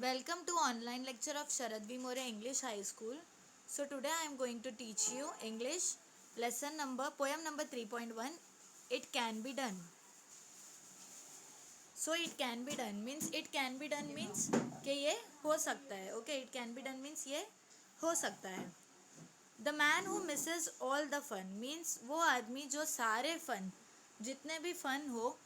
Welcome to online lecture of Sharad V. More English High School. So today I am going to teach you English poem number 3.1. It can be done. So it can be done means कि ये हो सकता है. Okay, it can be done means ये हो सकता है. The man who misses all the fun means वो आदमी जो सारे फन, जितने भी फन हो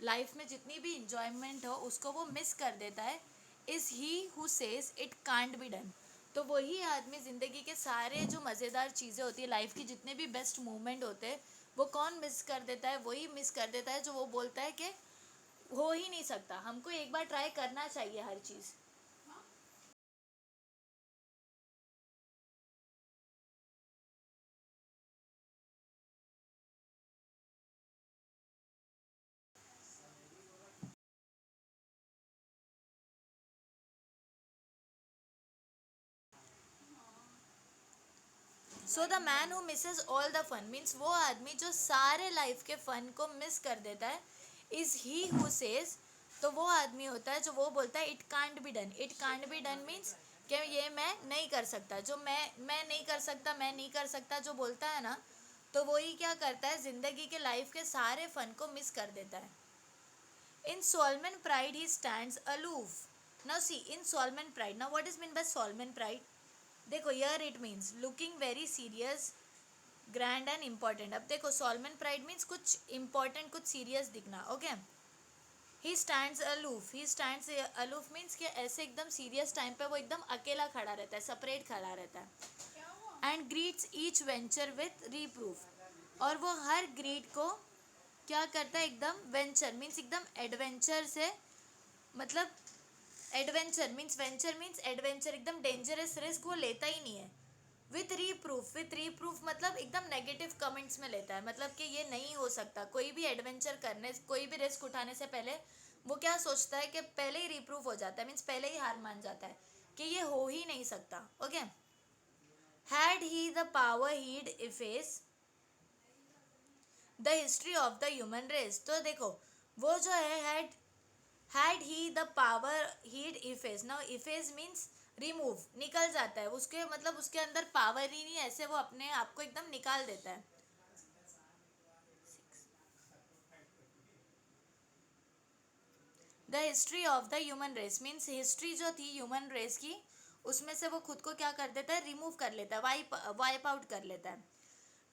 लाइफ में, जितनी भी इंजॉयमेंट हो, उसको वो मिस कर देता है. Is he who says it can't be done. तो वही आदमी ज़िंदगी के सारे जो मज़ेदार चीज़ें होती है, लाइफ की जितने भी बेस्ट मोमेंट होते हैं, वो कौन मिस कर देता है? वही मिस कर देता है जो वो बोलता है कि हो ही नहीं सकता, हमको एक बार ट्राई करना चाहिए हर चीज़. So the man who misses all the fun means वो आदमी जो सारे लाइफ के फन को मिस कर देता है. इज ही हु सेज, तो वो आदमी होता है जो वो बोलता है it can't be done. It can't be done means कि ये मैं नहीं कर सकता. जो मैं नहीं कर सकता, मैं नहीं कर सकता जो बोलता है ना, तो वही क्या करता है, जिंदगी के लाइफ के सारे फन को मिस कर देता है. इन Solomon pride he stands aloof. Now see, in Solomon pride, now what is meant by Solomon pride? देखो, here it means looking very serious, grand and important. अब देखो, सॉलमन प्राइड मीन्स कुछ important, कुछ serious दिखना. Okay. He stands aloof means कि ऐसे एकदम serious time पे वो एकदम अकेला खड़ा रहता है, सेपरेट खड़ा रहता है. And greets each venture with reproof. और वो हर ग्रीट को क्या करता है, एकदम वेंचर मीन्स एकदम एडवेंचर से, मतलब adventure means venture means adventure, एकदम डेंजरस रिस्क वो लेता ही नहीं है. विथ रीप्रूफ मतलब एकदम नेगेटिव कमेंट्स में लेता है, मतलब कि ये नहीं हो सकता. कोई भी एडवेंचर करने, कोई भी रिस्क उठाने से पहले वो क्या सोचता है कि पहले ही रीप्रूफ हो जाता है, मीन्स पहले ही हार मान जाता है कि ये हो ही नहीं सकता. Okay. Had he the power he'd efface the history of the human race. तो देखो, वो जो है had he the power he'd efface. Now efface means remove, निकल जाता है उसके, मतलब उसके अंदर पावर ही नहीं, ऐसे वो अपने आप को एकदम निकाल देता है. The history of the human race means history जो थी ह्यूमन रेस की, उसमें से वो खुद को क्या कर देता है, रिमूव कर लेता है, वाइप आउट कर लेता है.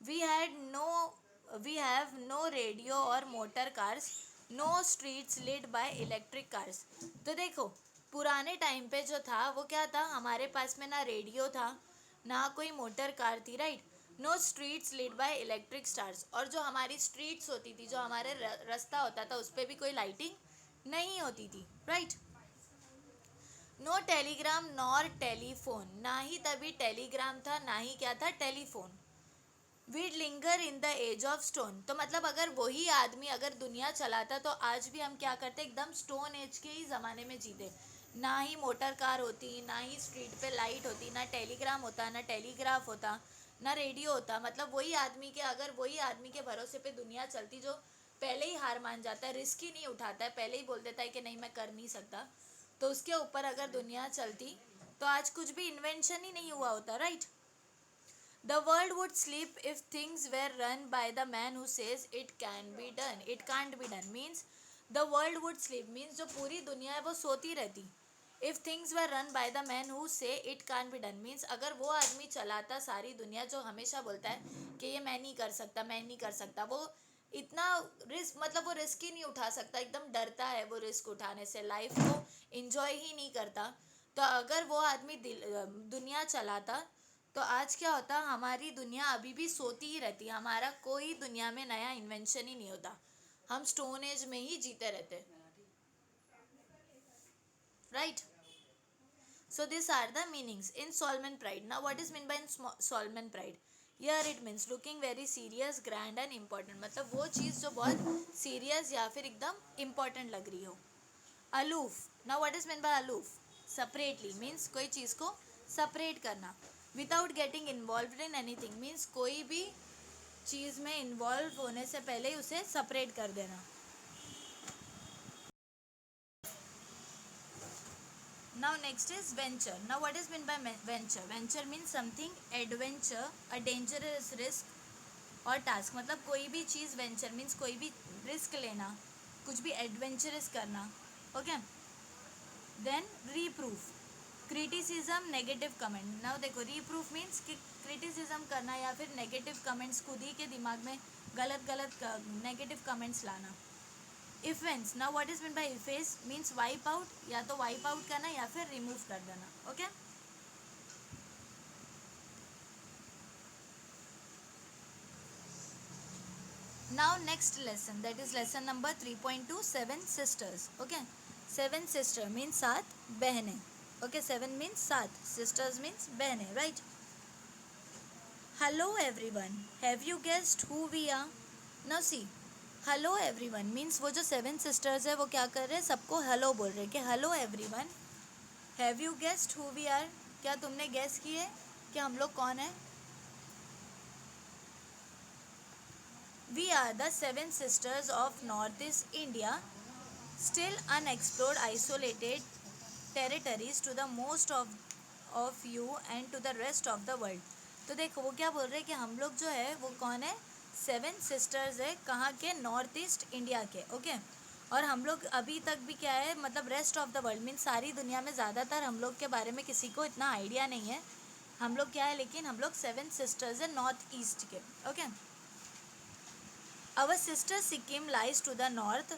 We had no we have no radio और motor cars, no streets lead by electric cars. तो देखो, पुराने टाइम पे जो था वो क्या था, हमारे पास में ना रेडियो था, ना कोई मोटर कार थी, right. No streets lead by electric stars. और जो हमारी स्ट्रीट्स होती थी, जो हमारे रास्ता होता था, उस पर भी कोई लाइटिंग नहीं होती थी, right. No telegram nor telephone, ना ही तभी टेलीग्राम था, ना ही क्या था, telephone. We'd linger in the age of stone. तो मतलब अगर वही आदमी अगर दुनिया चलाता, तो आज भी हम क्या करते, एकदम स्टोन एज के ही ज़माने में जीते. ना ही मोटर कार होती, ना ही स्ट्रीट पे लाइट होती, ना टेलीग्राम होता, ना टेलीग्राफ होता, ना रेडियो होता. मतलब वही आदमी के भरोसे पे दुनिया चलती, जो पहले ही हार मान जाता है, रिस्क ही नहीं उठाता है, पहले ही बोल देता है कि नहीं, मैं कर नहीं सकता. तो उसके ऊपर अगर दुनिया चलती, तो आज कुछ भी इन्वेंशन ही नहीं हुआ होता, right. The world would sleep if things were run by the man who says it can be done. It can't be done means the world would sleep means जो पूरी दुनिया है वो सोती रहती. If things were run by the man who say it can't be done means अगर वो आदमी चलाता सारी दुनिया, जो हमेशा बोलता है कि ये मैं नहीं कर सकता, मैं नहीं कर सकता, वो इतना रिस्क, मतलब वो रिस्क ही नहीं उठा सकता, एकदम डरता है वो रिस्क उठाने से, लाइफ को इंजॉय ही नहीं करता. तो अगर वो आदमी दुनिया चलाता, तो आज क्या होता, हमारी दुनिया अभी भी सोती ही रहती, हमारा कोई दुनिया में नया इन्वेंशन ही नहीं होता, हम स्टोन एज में ही जीते रहते, right. So this are the meanings in Solomon pride. Now what is meant by in Solomon pride? Here it means looking very serious, grand and important. मतलब वो चीज़ जो बहुत सीरियस या फिर एकदम इम्पोर्टेंट लग रही हो. Aloof. Now what is meant by aloof? Separately means कोई चीज़ को सेपरेट करना. Without getting involve in anything means कोई भी चीज़ में इन्वॉल्व होने से पहले ही उसे सेपरेट कर देना. Now next is venture. Now what is meant by venture? Venture means something adventure, a dangerous risk और टास्क. मतलब कोई भी चीज़ वेंचर मीन्स कोई भी रिस्क लेना, कुछ भी एडवेंचरस करना. Okay. Then reproof, criticism, negative comment. Now देखो रीप्रूफ मीन्स कि क्रिटिसिज्म करना या फिर नेगेटिव कमेंट्स, खुद ही के दिमाग में गलत गलत नेगेटिव कमेंट्स लाना. Efface. Now what is mean by efface means wipe out, या तो वाइप आउट करना या फिर रिमूव कर देना. Okay. Now next lesson, that is lesson number 3.2, 7 sisters. Okay. 7 sister means 7 बहनें. ओके. 7 मीन्स 7, सिस्टर्स मीन्स बहनें, right. Hello everyone, have you guessed who we are? Now see, hello everyone means वो जो 7 sisters है वो क्या कर रहे हैं, सबको हेलो बोल रहे हैं कि hello everyone, have you guessed who we are? क्या तुमने गेस किए कि हम लोग कौन है? We are the 7 sisters of north east India, still unexplored isolated territories to the most of you and to the rest of the world. तो देखो वो क्या बोल रहे हैं कि हम लोग जो है वो कौन है, 7 सिस्टर्स है. कहाँ के? नॉर्थ ईस्ट इंडिया के. ओके. और हम लोग अभी तक भी क्या है, मतलब rest of the world means सारी दुनिया में ज़्यादातर हम लोग के बारे में किसी को इतना आइडिया नहीं है हम लोग क्या है, लेकिन हम लोग 7 सिस्टर्स है नॉर्थ ईस्ट के. Okay. Our sister Sikkim lies to the north,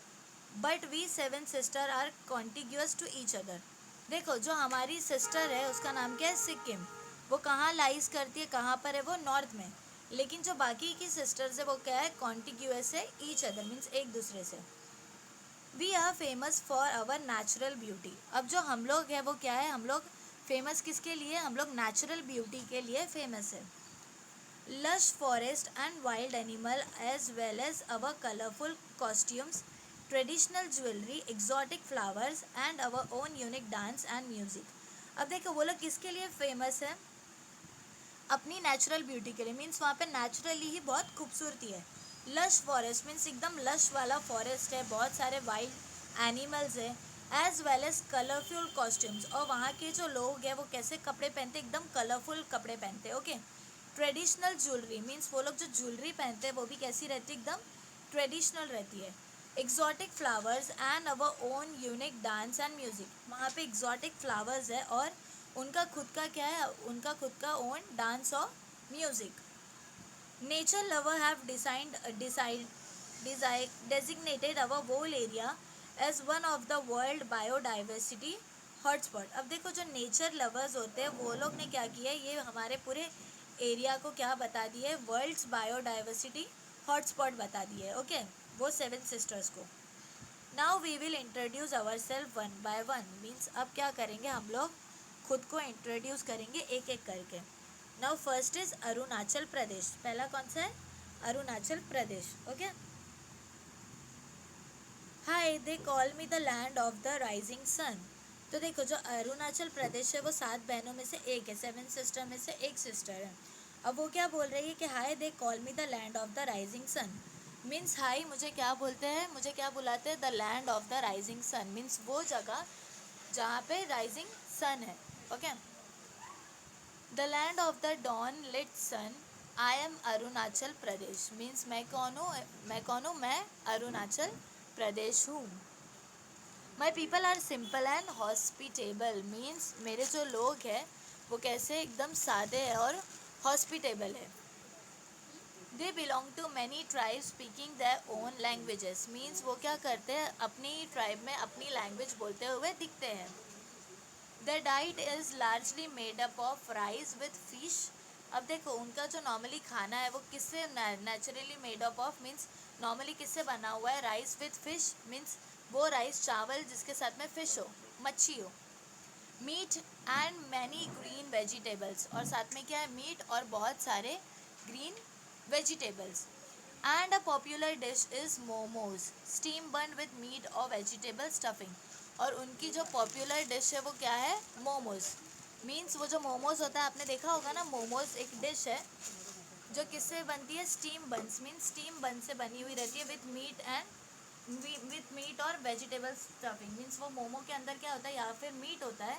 but we 7 sister are contiguous to each other. देखो जो हमारी सिस्टर है उसका नाम क्या है, सिक्किम. वो कहाँ लाइज करती है, कहाँ पर है वो, नॉर्थ में. लेकिन जो बाकी की सिस्टर्स है वो क्या है, कॉन्टिग्यूअस है ईच अदर मीन्स एक दूसरे से. We are famous for our natural beauty. अब जो हम लोग है वो क्या है, हम लोग फेमस किसके लिए, हम लोग नेचुरल ब्यूटी के लिए फेमस है. Lush forest and wild animal as well as our colourful costumes, traditional jewellery, exotic flowers and our own unique dance and music. अब देखो वो लोग किसके लिए फेमस है, अपनी नेचुरल ब्यूटी के लिए. मीन्स वहाँ पे नेचुरली ही बहुत खूबसूरती है. लश फॉरेस्ट मीन्स एकदम लश वाला फॉरेस्ट है, बहुत सारे वाइल्ड एनिमल्स है, as well as colourful costumes. और वहाँ के जो लोग हैं वो कैसे कपड़े पहनते, एकदम कलरफुल कपड़े पहनते हैं. ओके. ट्रेडिशनल ज्वेलरी मीन्स वो लोग जो ज्वेलरी पहनते हैं वो भी कैसी रहती है, एकदम ट्रेडिशनल रहती है. Exotic flowers and our own unique dance and music. वहाँ पे एक्जॉटिक फ्लावर्स है और उनका खुद का क्या है, उनका खुद का ओन डांस और music. Nature lover have designated our whole area as one of the world biodiversity hotspot. अब देखो जो नेचर लवर्स होते हैं वो लोग ने क्या किया है, ये हमारे पूरे एरिया को क्या बता दिया है, वर्ल्ड्स बायोडाइवर्सिटी हॉटस्पॉट बता दिया है. ओके. वो 7 सिस्टर्स को. Now we will introduce ourself one by one means अब क्या करेंगे, हम लोग खुद को इंट्रोड्यूस करेंगे एक एक करके. Now first is Arunachal Pradesh. पहला कौन सा है, Arunachal Pradesh. Okay. Hi they call me the land of the rising sun. तो देखो जो अरुणाचल प्रदेश है वो 7 बहनों में से एक है, 7 सिस्टर में से एक सिस्टर है. अब वो क्या बोल रही है कि hi they call me the land of the rising sun means hi मुझे क्या बोलते हैं, मुझे क्या बुलाते हैं, the land of the rising sun means वो जगह जहाँ पे राइजिंग सन है. Okay. The land of the dawn lit sun, I am Arunachal Pradesh means मैं कौन हूँ, मैं अरुणाचल प्रदेश हूँ. My people are simple and hospitable means मेरे जो लोग हैं वो कैसे एकदम सादे हैं और हॉस्पिटेबल है. They belong to many tribe speaking their own languages means वो क्या करते हैं, अपनी ट्राइब में अपनी लैंग्वेज बोलते हुए दिखते हैं. The diet is largely made up of rice with fish. अब देखो उनका जो नॉर्मली खाना है वो किससे naturally made up of means normally किससे बना हुआ है, राइस विथ फिश मीन्स वो राइस चावल जिसके साथ में फिश हो, मच्छी हो. Meat and many green vegetables और साथ में क्या है, मीट और बहुत सारे green vegetables. And a popular dish is momos steam burn with meet और वेजिटेबल स्टफिंग. और उनकी जो पॉपुलर डिश है वो क्या है, मोमोज मीन्स वो जो मोमोज होता है आपने देखा होगा ना, मोमोज एक डिश है जो किससे बनती है, स्टीम बन्स मीन्स स्टीम बन से बनी हुई रहती है with meat and with meat और वेजिटेबल स्टफिंग मीन्स वो मोमो के अंदर क्या होता है, या फिर मीट होता है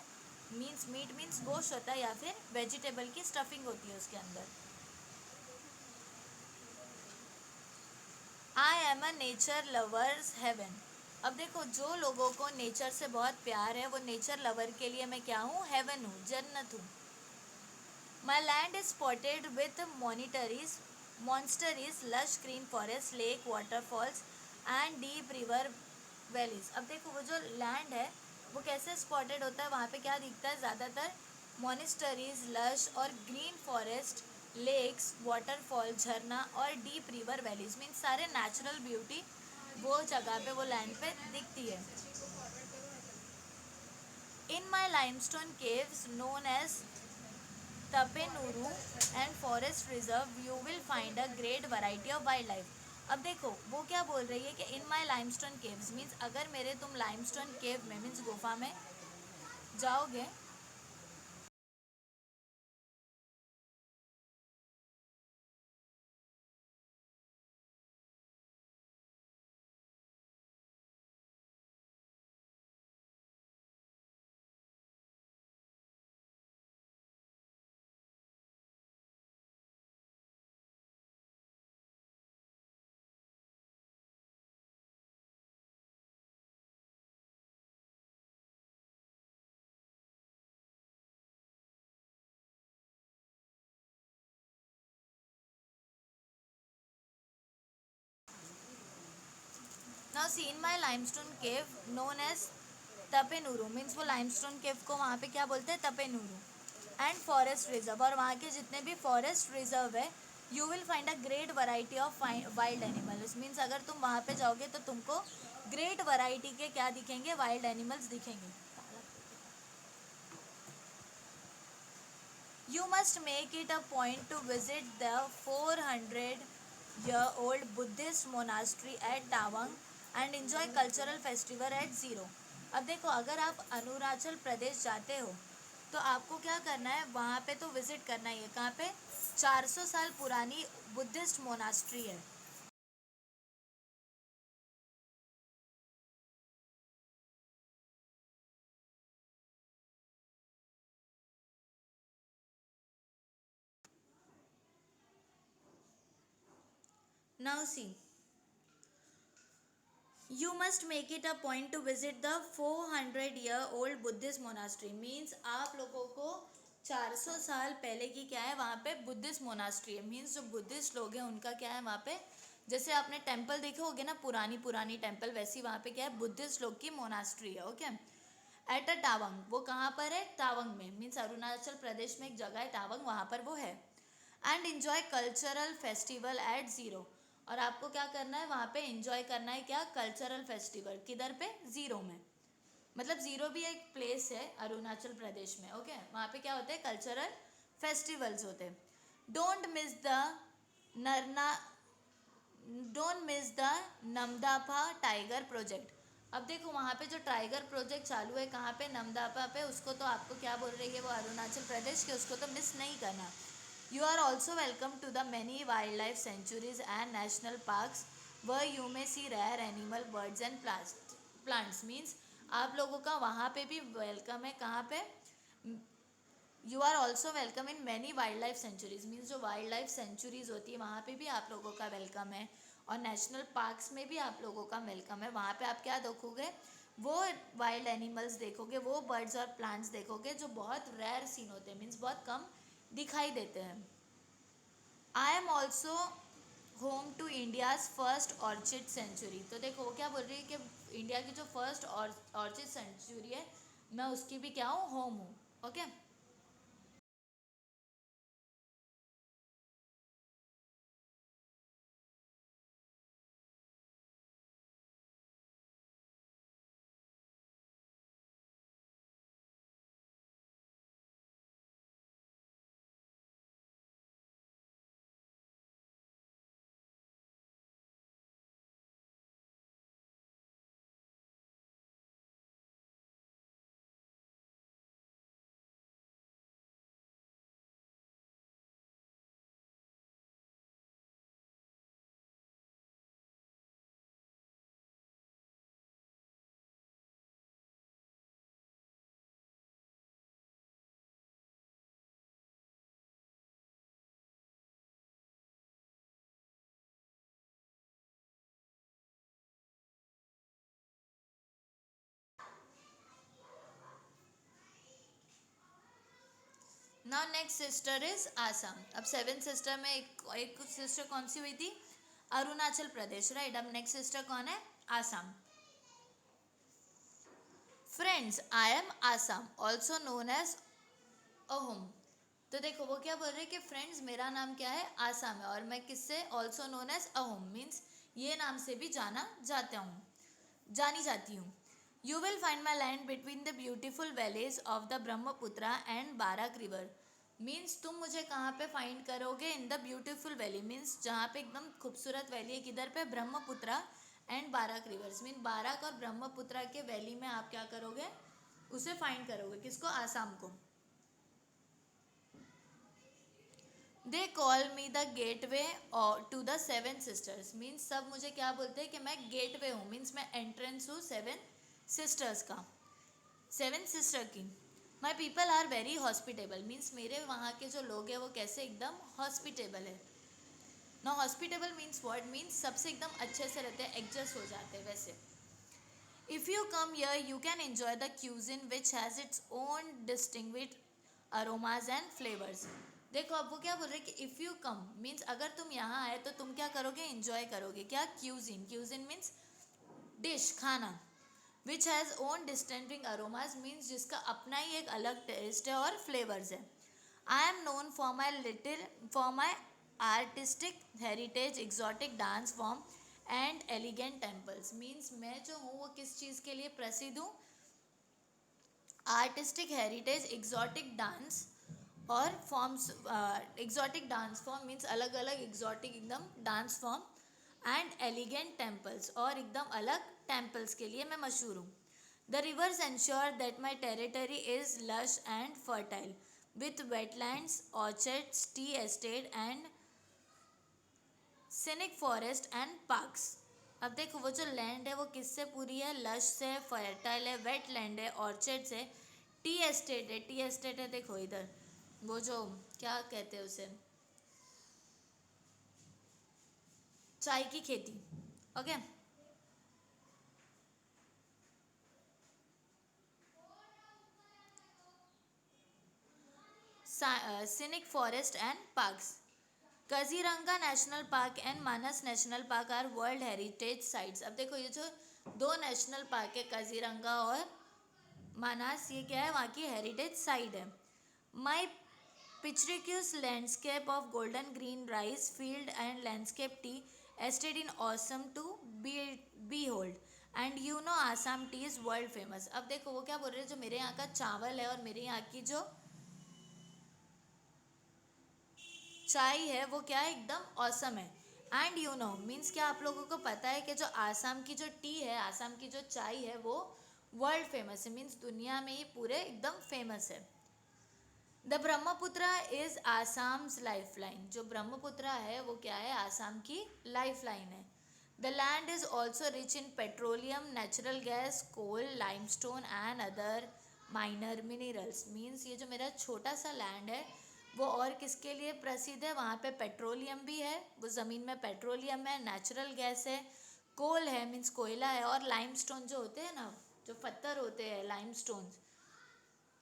मीन्स मीट मीन्स गोश्त होता है या फिर वेजिटेबल की स्टफिंग होती है उसके अंदर। I am a nature lovers heaven. अब देखो जो लोगों को नेचर से बहुत प्यार है वो नेचर लवर के लिए मैं क्या हूँ, हेवन हूँ, जन्नत हूँ। My land is spotted with monasteries lush green forest lake waterfalls and deep river valleys. अब देखो वो जो लैंड है वो कैसे स्पॉटेड होता है, वहाँ पे क्या दिखता है ज़्यादातर, मॉनिस्टरीज लश और ग्रीन फॉरेस्ट, लेक्स, वाटरफॉल, झरना और डीप रिवर वैलीज, मीन सारे नेचुरल ब्यूटी वो जगह पे वो लैंड पे दिखती है। In my limestone caves known as Tapenuru and Forest Reserve, you will find a great variety of wildlife. अब देखो वो क्या बोल रही है कि इन माई लाइमस्टोन केव्स मीन्स अगर मेरे तुम लाइमस्टोन केव में मीन्स गुफा में जाओगे। Now see in my limestone cave known as Tapenuru, means वो लाइमस्टोन केव को वहाँ पे क्या बोलते हैं, तपेनुरू। एंड फॉरेस्ट रिजर्व, और वहाँ के जितने भी फॉरेस्ट रिजर्व है, you will find a great variety of wild animals, means अगर तुम वहाँ पे जाओगे तो तुमको ग्रेट वैरायटी के क्या दिखेंगे, वाइल्ड एनिमल्स दिखेंगे। You must make it a point to visit the 400-year-old Buddhist monastery at Tawang and enjoy cultural festival at Zero. अब देखो अगर आप अरुणाचल प्रदेश जाते हो तो आपको क्या करना है, वहाँ पे तो विजिट करना ही है। कहाँ पे, 400 साल पुरानी बुद्धिस्ट मोनास्ट्री है। Now see, you must make it a point two visit the 400-year-old Buddhist monastery, means आप लोगों को 400 साल पहले की क्या है वहाँ पे बुद्धिस्ट मोनास्ट्री है। मीन्स जो बुद्धिस्ट लोग हैं उनका क्या है वहाँ पे, जैसे आपने टेम्पल देखे होगे ना, पुरानी पुरानी टेम्पल, वैसी वहाँ पे क्या है, बुद्धिस्ट लोग की मोनास्ट्री है। ओके, एट अ टावंग, वो कहाँ पर है, टावंग में, मीन्स अरुणाचल प्रदेश में एक जगह है टावंग, वहाँ पर वो है। And enjoy cultural festival at zero, और आपको क्या करना है वहाँ पे एंजॉय करना है, क्या, कल्चरल फेस्टिवल, किधर पे, ज़ीरो में। मतलब ज़ीरो भी एक प्लेस है अरुणाचल प्रदेश में। ओके, वहाँ पे क्या होते हैं, कल्चरल फेस्टिवल्स होते हैं। डोंट मिस द नरना don't miss the Namdapha tiger project. अब देखो वहाँ पे जो टाइगर प्रोजेक्ट चालू है कहाँ पे, नमदापा पे, उसको तो आपको क्या बोल रही है वो अरुणाचल प्रदेश के, उसको तो मिस नहीं करना। You are also welcome to the many wildlife sanctuaries and national parks where you may see rare animal birds and plants, means आप लोगों का वहाँ पे भी वेलकम है। कहाँ पे, you are also welcome in many wildlife sanctuaries, means जो वाइल्ड लाइफ सेंचुरीज होती है वहाँ पे भी आप लोगों का वेलकम है, और नेशनल पार्क्स में भी आप लोगों का वेलकम है। वहाँ पे आप क्या देखोगे, वो वाइल्ड एनिमल्स देखोगे, वो बर्ड्स और प्लांट्स देखोगे जो बहुत रेयर सीन होते हैं, मीन्स बहुत कम दिखाई देते हैं। I am also home to India's first orchid sanctuary, तो देखो वो क्या बोल रही है कि इंडिया की जो फर्स्ट ऑर्चिड सेंचुरी है मैं उसकी भी क्या हूँ, होम हूँ। Okay. Now next sister is Assam. अब सेवन सिस्टर में एक सिस्टर कौन सी हुई थी? अरुणाचल प्रदेश, राइट. अब नेक्स्ट सिस्टर कौन है? Assam. Friends, I am Assam, also known as Ahom. तो देखो वो क्या बोल रहे हैं कि फ्रेंड्स मेरा नाम क्या है? आसाम है, और मैं किससे? Also known as Ahom, means ये नाम से भी जानी जाती हूँ. You will find my land between the beautiful valleys of the Brahmaputra and Barak river. Means तुम मुझे कहाँ पे फाइंड करोगे? In the beautiful valley, means जहाँ पे एकदम खूबसूरत वैली है. किधर पे? Brahmaputra and Barak rivers, mean Barak और ब्रह्मपुत्रा के वैली में आप क्या करोगे? उसे फाइंड करोगे. किसको? आसाम को. They call me the gateway to the seven sisters, means सब मुझे क्या बोलते हैं? कि मैं गेट वे हूँ, मीन्स मैं एंट्रेंस हूँ सेवन सिस्टर्स का, सेवन सिस्टर की. My people are very hospitable, means मेरे वहाँ के जो लोग हैं वो कैसे? एकदम हॉस्पिटेबल है. ना हॉस्पिटेबल मीन्स व्हाट? मीन्स सबसे एकदम अच्छे से रहते हैं, एडजस्ट हो जाते हैं वैसे. If you come here you can enjoy the cuisine which has its own distinguished aromas and flavours. देखो अब वो क्या बोल रहे हैं कि इफ़ यू कम मीन्स अगर तुम यहाँ आए तो तुम क्या करोगे? एंजॉय करोगे. क्या? क्यूजिन. क्यूजिन मीन्स डिश, खाना. Which has own distinctive aromas, means जिसका अपना ही एक अलग टेस्ट है और फ्लेवर्स है. आई am known for my artistic heritage, exotic dance form and elegant temples. Means मैं जो हूँ वो किस चीज़ के लिए प्रसिद्ध हूँ? आर्टिस्टिक हेरिटेज, एग्जॉटिक डांस और forms. Exotic dance form means अलग अलग एग्जॉटिक एकदम dance form, and elegant temples, और एकदम अलग टेम्पल्स के लिए मैं मशहूर हूँ. The reverse ensure that my territory is lush and fertile with wetlands, orchards, tea estate and scenic forest and parks. अब देखो वो जो लैंड है वो किससे पूरी है? लश से, फर्टाइल है, वेट लैंड है, ऑर्चर्ड्स है, टी एस्टेट है. टी एस्टेट है देखो इधर, वो जो क्या कहते हैं उसे? चाय की खेती. Okay. Scenic forest and parks. Kaziranga national park and Manas national park are world heritage sites. अब देखो ये जो दो नेशनल पार्क है, काजीरंगा और मानस, ये क्या है? वहाँ की हेरिटेज साइट है. माई picturesque landscape of golden green rice field and landscape tea estate in awesome to be behold. And you know Assam tea is world famous. अब देखो वो क्या बोल रहे हैं? जो मेरे यहाँ का चावल है और मेरे यहाँ की जो चाय है वो क्या है? एकदम औसम है. एंड यू नो मीन्स क्या आप लोगों को पता है कि जो आसाम की जो टी है, आसाम की जो चाय है वो वर्ल्ड फेमस है, मीन्स दुनिया में ही पूरे एकदम फेमस है. The Brahmaputra is Assam's lifeline. जो ब्रह्मपुत्रा है वो क्या है? आसाम की लाइफ लाइन है. The land is also rich in petroleum, natural gas, coal, limestone and other minor minerals. Means ये जो मेरा छोटा सा लैंड है वो और किसके लिए प्रसिद्ध है? वहाँ पे पेट्रोलियम भी है, वो ज़मीन में पेट्रोलियम है, नेचुरल गैस है, कोल है मीन्स कोयला है, और लाइमस्टोन जो होते हैं ना, जो पत्थर होते हैं लाइमस्टोन,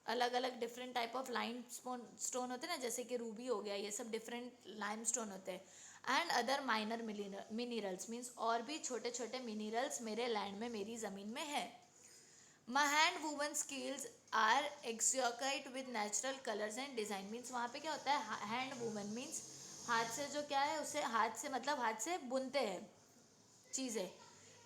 अलग अलग different type of lime stone होते हैं ना, जैसे कि रूबी हो गया, ये सब डिफरेंट लाइम स्टोन होते हैं. And other minor minerals means और भी छोटे छोटे मिनरल्स मेरे लैंड में, मेरी ज़मीन में है. My hand woven skills are exquisite with natural colours and design. Means वहाँ पे क्या होता है? हैंड वूवन मीन्स हाथ से जो क्या है उसे हाथ से मतलब हाथ से बुनते हैं चीज़ें.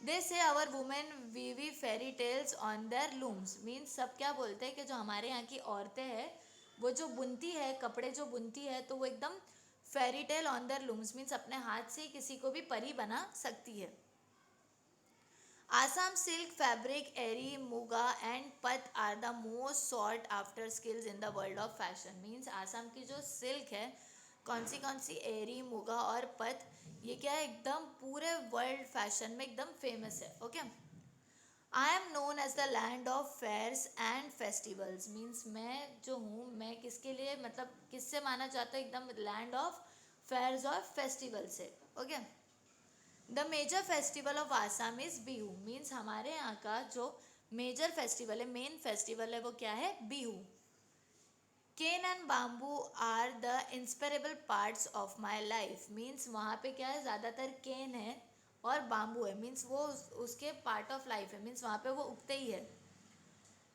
They say our women weave fairy tales on their looms. Means सब क्या बोलते हैं कि जो हमारे यहाँ की औरतें हैं वो जो बुनती है, कपड़े जो बुनती है, तो वो एकदम fairy tale on their looms means अपने हाथ से ही किसी को भी परी बना सकती है. Assam silk fabric, eri, muga and pat are the most sought after skills in the world of fashion. Means Assam की जो सिल्क है, कौन सी? एरी, मुगा और पत, ये क्या है? एकदम पूरे वर्ल्ड फैशन में एकदम फेमस है. Okay. I am known as the land of fairs and festivals. Means मैं जो हूँ मैं किसके लिए मतलब किससे माना जाता है? एकदम लैंड ऑफ फेयर्स और फेस्टिवल्स है. Okay. The major festival of Assam is Bihu. Means हमारे यहाँ का जो मेजर फेस्टिवल है, मेन फेस्टिवल है, वो क्या है? Bihu. Cane and bamboo are the inseparable parts of my life means वहाँ पे क्या है, ज़्यादातर केन है और बाम्बू है, मीन्स वो उसके पार्ट ऑफ लाइफ है, मीन्स वहाँ पे वो उगते ही है.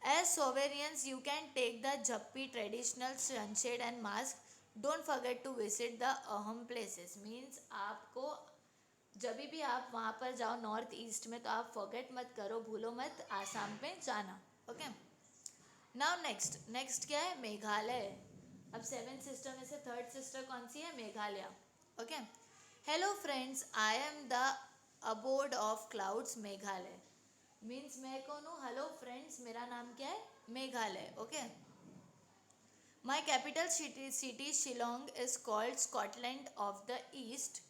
As souvenirs you can take the japi traditional sunshade and mask. Don't forget to visit the Ahom places means आपको जब भी आप वहाँ पर जाओ नॉर्थ ईस्ट में तो आप फॉरगेट मत करो, भूलो मत आसाम में जाना. ओके. नाउ नेक्स्ट क्या है, मेघालय. अब सेवन सिस्टर में से थर्ड सिस्टर कौन सी है, Meghalaya. Okay. Hello friends, I am the abode of clouds Meghalaya means मैं कौन हूँ, हेलो फ्रेंड्स मेरा नाम क्या है, Meghalaya. Okay. My capital city Shillong is called Scotland of the east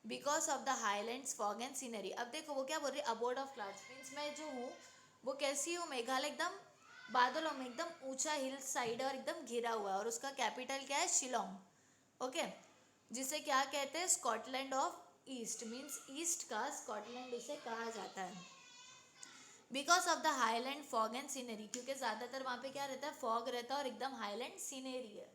because of the highlands fog and scenery. अब देखो वो क्या बोल रही है, अबोर्ड ऑफ क्लाउड्स मीन्स मैं जो हूँ वो कैसी हूँ, मेघालय एकदम बादलों में एकदम ऊंचा हिल साइड है और एकदम घिरा हुआ है और उसका कैपिटल क्या है, शिलोंग. ओके. जिसे क्या कहते हैं, Scotland of east means east का स्कॉटलैंड उसे कहा जाता है. Because of the highland fog and scenery क्योंकि ज़्यादातर वहाँ पे क्या रहता है, फॉग रहता है और एकदम हाईलैंड सीनरी है.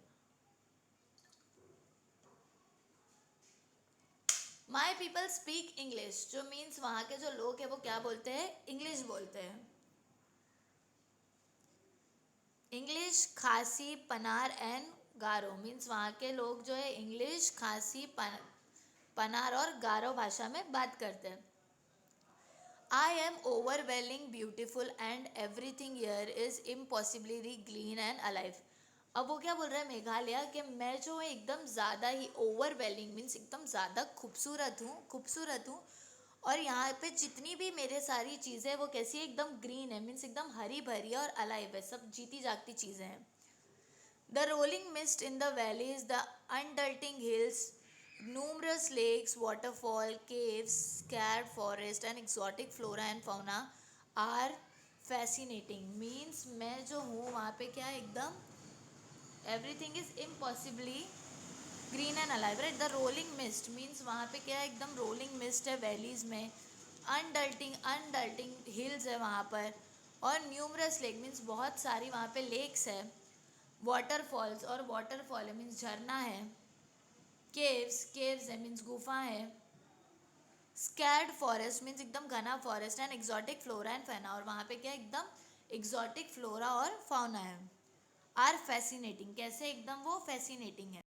माई पीपल स्पीक इंग्लिश जो मीन्स वहाँ के जो लोग हैं वो क्या बोलते हैं, इंग्लिश बोलते हैं. इंग्लिश, खासी, पनार एंड गारो मीन्स वहाँ के लोग जो है इंग्लिश, खासी, पनार और गारो भाषा में बात करते हैं. I am overwhelming beautiful and everything here is impossibly green and alive. अब वो क्या बोल रहा है मेघालय कि मैं जो है एकदम ज़्यादा ही ओवरवेलिंग मीन्स एकदम ज़्यादा खूबसूरत हूँ और यहाँ पे जितनी भी मेरे सारी चीज़ें वो कैसी है, एकदम ग्रीन है मीन्स एकदम हरी भरी और अलाइव है, सब जीती जागती चीज़ें हैं. The rolling mist in the valleys, the undulating hills, numerous lakes, waterfall, caves, scarred forest and exotic flora and fauna are fascinating. Means मैं जो हूँ वहाँ पे क्या है, एकदम everything is impossibly green and alive, right? The rolling mist means वहाँ पे क्या है, एकदम rolling mist है valleys में. अनडल्टिंग हिल्स है वहाँ पर और न्यूमरस लेक मीन्स बहुत सारी वहाँ पे लेक्स है. वाटरफॉल्स और वाटरफॉल है मीन्स झरना है. केव्स है मीन्स गुफा है. स्कैर्ड फॉरेस्ट मीन्स एकदम घना forest and exotic flora and फैना और वहाँ पे क्या एकदम एक्सोटिक फ्लोरा और फाउना है. आर फैसिनेटिंग कैसे, एकदम वो फैसिनेटिंग है.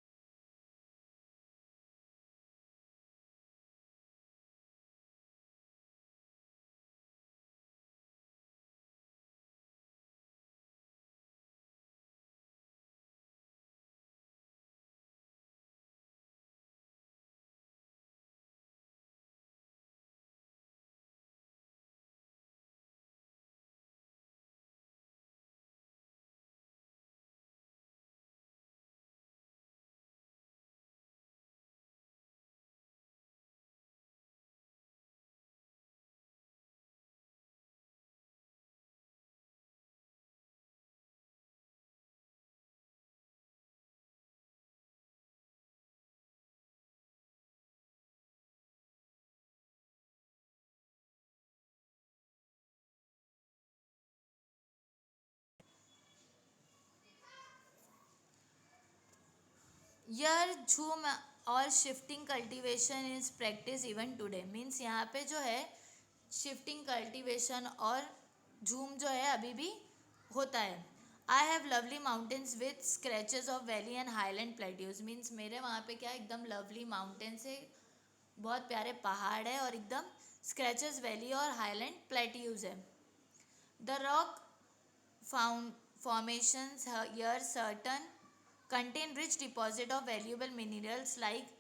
यार झूम और shifting cultivation is practice even today means यहाँ पे जो है शिफ्टिंग कल्टीवेशन और झूम जो है अभी भी होता है. I have lovely mountains with scratches of valley and highland plateaus means मेरे वहाँ पे क्या एकदम लवली माउंटेन्स है, बहुत प्यारे पहाड़ है और एकदम स्क्रैचेस वैली और हाईलैंड प्लेट्यूज है. The rock formations here certain contain rich deposit of valuable minerals like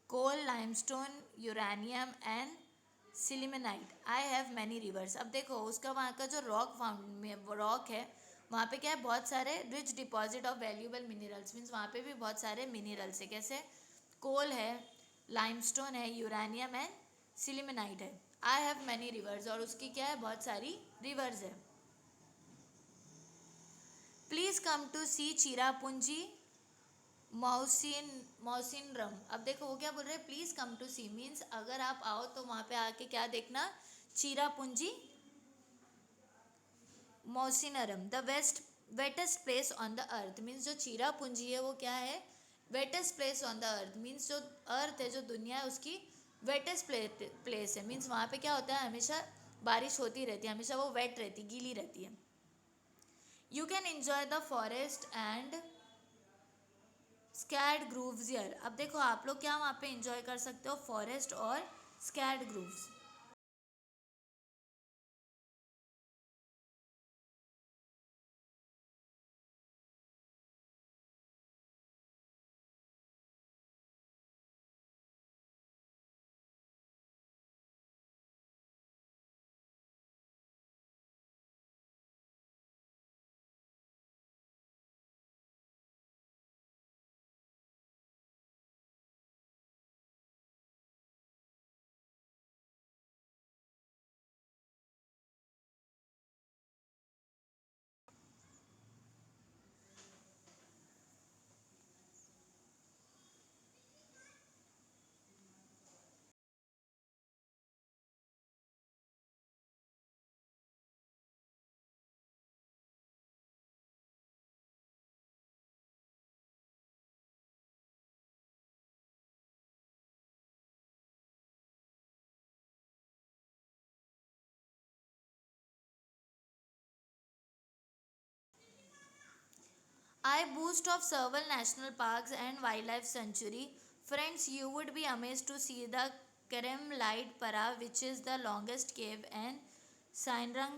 coal, limestone, uranium and sillimanite. I have many reverse. अब देखो उसका वहाँ का जो रॉक है वहाँ पे क्या है, बहुत सारे rich deposit of valuable minerals means वहाँ पे भी बहुत सारे मिनरल्स है. कैसे, कोल है, लाइमस्टोन है, यूरेनियम एंड सिलिमेनाइट है. आई हैव मैनी रिवर्स और उसकी क्या है, बहुत सारी रिवर्स है. Please come to see Cherrapunji Mawsynram. अब देखो वो क्या बोल रहे हैं, please come to see means अगर आप आओ तो वहाँ पे आके क्या देखना, Cherrapunji Mawsynram. The wettest place on the earth means जो चीरापूंजी है वो क्या है, wettest place on the earth means जो अर्थ है, जो दुनिया है, उसकी वेटेस्ट प्लेस है। मीन्स वहाँ पे क्या होता है, हमेशा बारिश होती रहती है, हमेशा वो वेट रहती, गीली रहती है। You can enjoy the forest and sacred groves here. अब देखो आप लोग क्या वहाँ पे एंजॉय कर सकते हो, फॉरेस्ट और sacred groves. I boost of several national parks and wildlife sanctuary. Friends, you would be amazed to see the Kerem Light Para, which is the longest cave, and Sainrang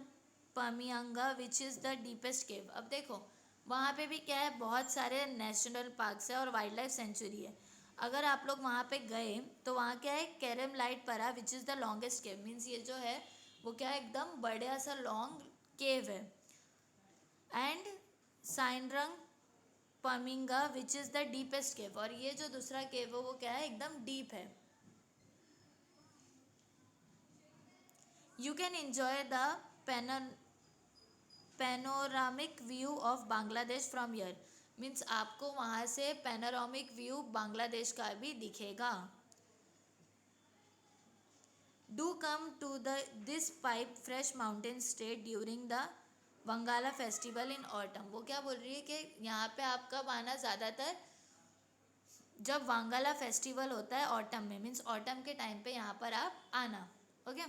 Pamianga, which is the deepest cave. अब देखो वहाँ पे भी क्या है, बहुत सारे national parks है और वाइल्ड लाइफ सेंचुरी है। अगर आप लोग वहाँ पे गए तो वहाँ क्या है, केरम लाइट परा विच is the longest cave, means ये जो है वो क्या है, एकदम बढ़िया सा लॉन्ग केव है। And Synrang Pamiang which is the deepest cave, और ये जो दूसरा केव है वो क्या है, एकदम डीप है। You can enjoy the panoramic view of Bangladesh from here, means आपको वहाँ से पैनोरामिक व्यू बांग्लादेश का भी दिखेगा। Do come to the this pine fresh mountain state during the Wangala festival in autumn. वो क्या बोल रही है कि यहाँ पे आप कब आना, ज़्यादातर जब वांगाला फेस्टिवल होता है ऑटम में, मीन्स ऑटम के टाइम पे यहाँ पर आप आना। Okay,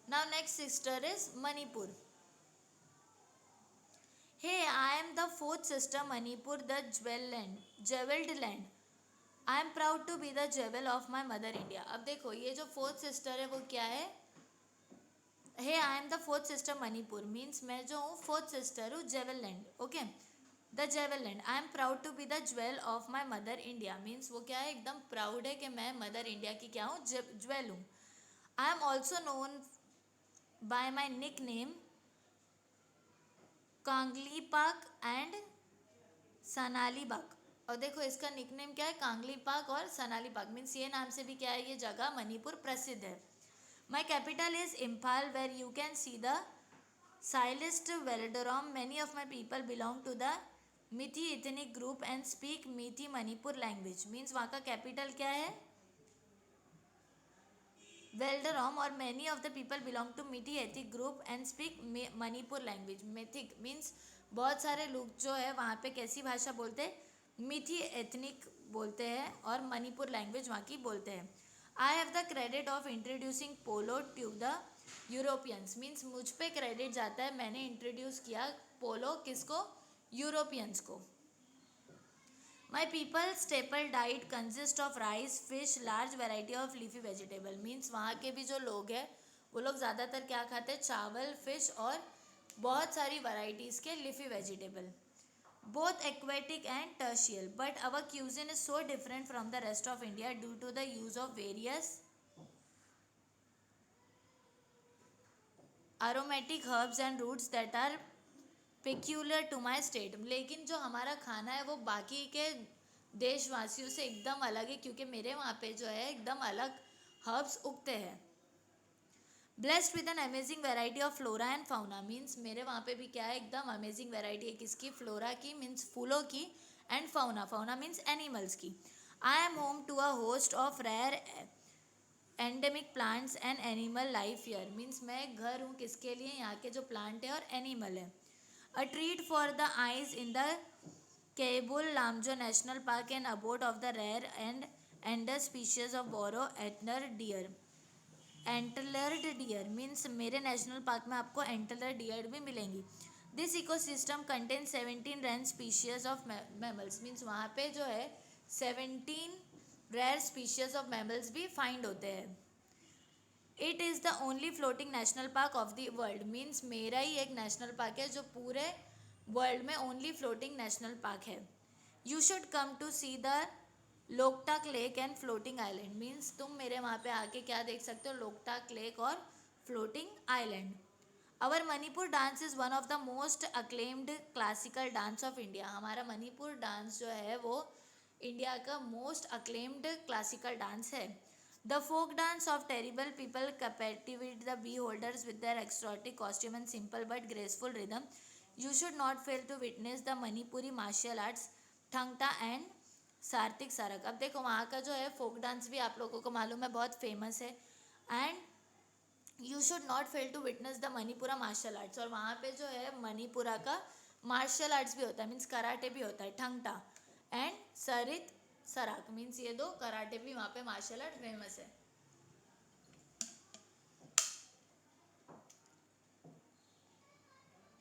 now next sister is Manipur. Hey I am the fourth sister Manipur the jewelled land. I am proud to be the jewel of my mother India. अब देखो ये जो फोर्थ सिस्टर है वो क्या है, hey I am the fourth sister Manipur means मैं जो हूँ फोर्थ सिस्टर हूँ jewel land. Okay, the jewel land. I am proud to be the jewel of my mother India means वो क्या है, एकदम प्राउड है कि मैं मदर इंडिया की क्या हूँ, ज्वेल हूँ। I am also known by my nickname Kangleipak and सनाली बाग। और देखो इसका निकनेम क्या है, कांगली पाक और सनाली बाग, मीन्स ये नाम से भी क्या है, ये जगह मणिपुर प्रसिद्ध है। My capital is Imphal where you can see the साइलिस्ट वेल्डोरम। Many of my people belong to the Meitei ethnic group and speak Meitei Manipur language, means वहाँ का कैपिटल क्या है, वेल्डोरम, और many of the people belong to Meitei ethnic group and speak Manipur language. मिथिक means बहुत सारे लोग जो है वहाँ पे कैसी भाषा बोलते हैं, मिथी एथनिक बोलते हैं, और मणिपुर लैंग्वेज वहाँ की बोलते हैं। I have the credit of introducing polo to the Europeans, means मुझ पे क्रेडिट जाता है, मैंने इंट्रोड्यूस किया पोलो किसको, यूरोपियंस को। My people staple diet consist of rice fish large variety of leafy vegetable, means वहाँ के भी जो लोग हैं वो लोग ज़्यादातर क्या खाते हैं, चावल फिश और बहुत सारी वैरायटीज़ के leafy vegetable. Both aquatic and terrestrial, but our cuisine is so different from the rest of India due to the use of various aromatic herbs and roots that are peculiar to my state। लेकिन जो हमारा खाना है वो बाकी के देशवासियों से एकदम अलग है, क्योंकि मेरे वहाँ पे जो है एकदम अलग हर्ब्स उगते हैं। Blessed with an amazing variety of flora and fauna, means मेरे वहाँ पे भी क्या है, एकदम अमेजिंग वेराइटी है किसकी, फ्लोरा की मीन्स फूलों की, and fauna, fauna means animals की। I am home to a host of rare endemic plants and animal life here, means मैं घर हूँ किसके लिए, यहाँ के जो प्लांट है और एनिमल है. A treat for the eyes in the Keibul Lamjao national park and abode of the rare and endangered species of brow एटनर डियर. एंटलर्ड डियर मीन्स मेरे नेशनल पार्क में आपको एंटलर्ड डियर भी मिलेंगी. This ecosystem contain 17 rare species of mammals, means वहाँ पे जो है 17 रेयर स्पीशीज ऑफ मैमल्स भी फाइंड होते हैं. It is the only floating national park of the world, means मेरा ही एक नेशनल पार्क है जो पूरे वर्ल्ड में ओनली फ्लोटिंग नेशनल पार्क है. You should come to see the Loktak lake and floating island, means तुम मेरे वहाँ पे आके क्या देख सकते हो, लोकटाक लेक और floating island. Our Manipur dance is one of the most acclaimed classical dance of India. हमारा मणिपुर डांस जो है वो इंडिया का मोस्ट अक्लेम्ड क्लासिकल डांस है. The folk dance of tribal people captivate the B holders with their exotic costume and simple but graceful rhythm. You should not fail to witness the Manipuri martial arts Thangta and Sarit Sarak. अब देखो वहाँ का जो है folk dance भी आप लोगों को मालूम है बहुत फेमस है. And you should not fail to witness the Manipuri martial arts, और वहाँ पे जो है मणिपुरा का मार्शल आर्ट्स भी होता है, मीन्स कराटे भी होता है, ठंगटा एंड सरित सराक, मीन्स ये दो कराटे भी वहाँ पे मार्शल आर्ट फेमस है.